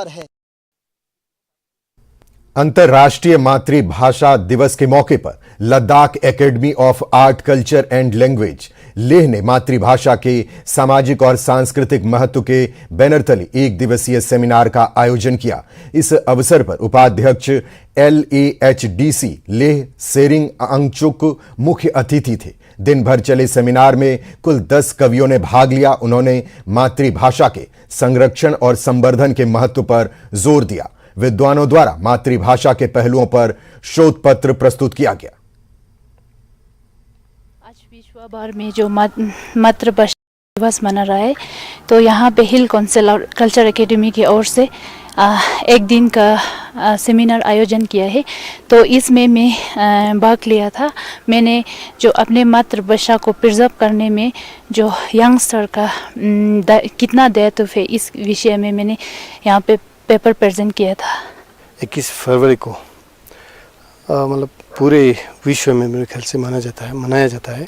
है। अंतर्राष्ट्रीय मातृभाषा दिवस के मौके पर Ladakh academy of art culture and language Leh ने मातृभाषा के सामाजिक और सांस्कृतिक महत्व के बैनर तले एक दिवसीय सेमिनार का आयोजन किया। इस अवसर पर उपाध्यक्ष LAHDC लेह सेरिंग अंगचुक मुख्य अतिथि थे। दिन भर चले सेमिनार में कुल 10 कवियों ने भाग लिया। उन्होंने मातृभाषा के संरक्षण और संवर्धन के महत्व पर जोर दिया। विद्वानों द्वारा मातृभाषा के पहलुओं पर शोध पत्र प्रस्तुत किया गया। आज विश्व भर में जो मातृभाषा दिवस मना रहा है, तो यहाँ पे हिल काउंसिल और कल्चर एकेडमी की ओर से एक दिन का सेमिनार आयोजन किया है। तो इसमें मैं भाग लिया था। मैंने जो अपने मातृभाषा को प्रिजर्व करने में जो यंगस्टर का कितना दायित्व है, इस विषय में मैंने यहाँ पे पेपर प्रेजेंट किया था। 21 फरवरी को मतलब पूरे विश्व में मेरे ख्याल से मनाया जाता है।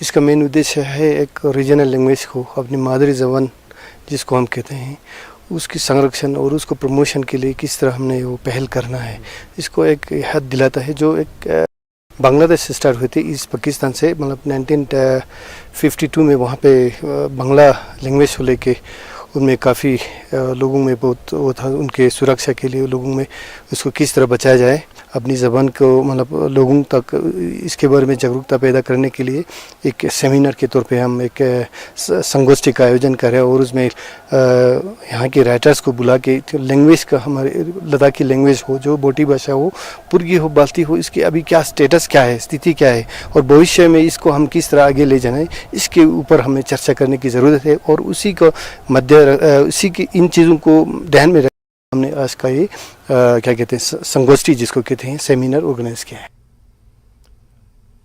इसका मेन उद्देश्य है एक रीजनल लैंग्वेज को, अपनी मादरी ज़बान जिसको हम कहते हैं, उसकी संरक्षण और उसको प्रमोशन के लिए किस तरह हमने वो पहल करना है, इसको एक याद दिलाता है। जो एक बांग्लादेश से स्टार्ट हुई थी, ईस्ट पाकिस्तान से, मतलब 1952 में वहाँ पे बांग्ला लैंग्वेज को लेके उनमें काफ़ी लोगों में बहुत वो था, उनके सुरक्षा के लिए लोगों में उसको किस तरह बचाया जाए, अपनी ज़बान को मतलब लोगों तक इसके बारे में जागरूकता पैदा करने के लिए एक सेमिनार के तौर पे हम एक संगोष्ठी का आयोजन कर रहे हैं। और उसमें यहाँ के राइटर्स को बुला के लैंग्वेज का, हमारे लद्दाखी लैंग्वेज हो, जो बोटी भाषा हो, पुर्गी हो, बाल्टी हो, इसकी अभी क्या स्टेटस क्या है, स्थिति क्या है, और भविष्य में इसको हम किस तरह आगे ले जाएं, इसके ऊपर हमें चर्चा करने की ज़रूरत है। और उसी को उसी की इन चीज़ों को ध्यान में हमने आज का ये क्या कहते हैं संगोष्ठी जिसको कहते हैं सेमिनार ऑर्गेनाइज किया है।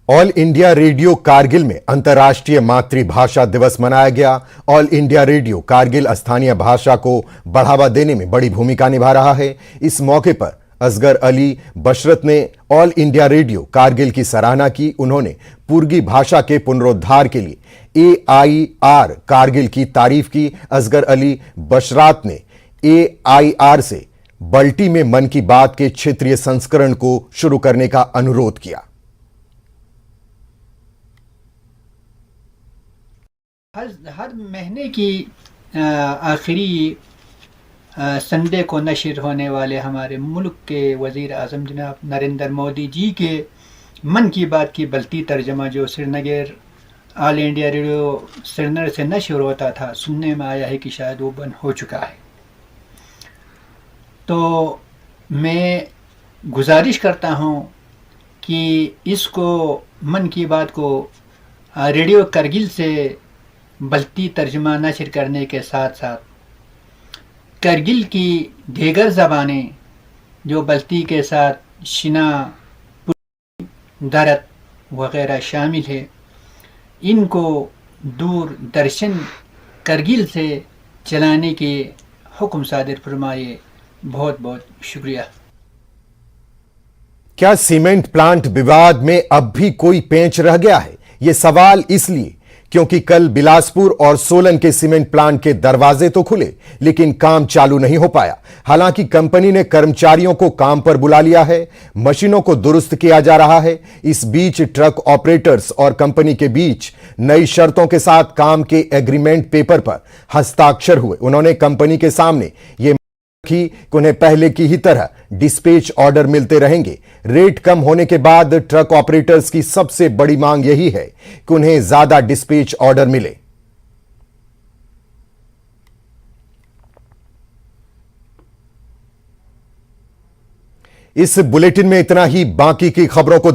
ऑल इंडिया रेडियो कारगिल में अंतर्राष्ट्रीय मातृभाषा दिवस मनाया गया। ऑल इंडिया रेडियो कारगिल स्थानीय भाषा को बढ़ावा देने में बड़ी भूमिका निभा रहा है। इस मौके पर असगर अली बशरत ने ऑल इंडिया रेडियो कारगिल की सराहना की। उन्होंने पुर्गी भाषा के पुनरुद्धार के लिए AIR कारगिल की तारीफ की। असगर अली बशरात ने AIR से बल्टी में मन की बात के क्षेत्रीय संस्करण को शुरू करने का अनुरोध किया। हर महीने की आखिरी संडे को नशर होने वाले हमारे मुल्क के वज़ीर आज़म जनाब नरेंद्र मोदी जी के मन की बात की बल्टी तर्जमा जो Srinagar all India radio Srinagar से नशर होता था, सुनने में आया है कि शायद वो बंद हो चुका है। तो मैं गुजारिश करता हूँ कि इसको मन की बात को रेडियो कारगिल से बल्टी तर्जुमा नशर करने के साथ साथ कारगिल की दीगर ज़बानें जो बल्टी के साथ शिना, दरत वग़ैरह शामिल है, इनको दूरदर्शन कारगिल से चलाने के हुक्म सादिर फरमाए। बहुत बहुत शुक्रिया। क्या सीमेंट प्लांट विवाद में अब भी कोई पेंच रह गया है? यह सवाल इसलिए क्योंकि कल बिलासपुर और सोलन के सीमेंट प्लांट के दरवाजे तो खुले, लेकिन काम चालू नहीं हो पाया। हालांकि कंपनी ने कर्मचारियों को काम पर बुला लिया है, मशीनों को दुरुस्त किया जा रहा है। इस बीच ट्रक ऑपरेटर्स और कंपनी के बीच नई शर्तों के साथ काम के एग्रीमेंट पेपर पर हस्ताक्षर हुए। उन्होंने कंपनी के सामने ये कि उन्हें पहले की ही तरह डिस्पैच ऑर्डर मिलते रहेंगे। रेट कम होने के बाद ट्रक ऑपरेटर्स की सबसे बड़ी मांग यही है कि उन्हें ज्यादा डिस्पैच ऑर्डर मिले। इस बुलेटिन में इतना ही। बाकी की खबरों को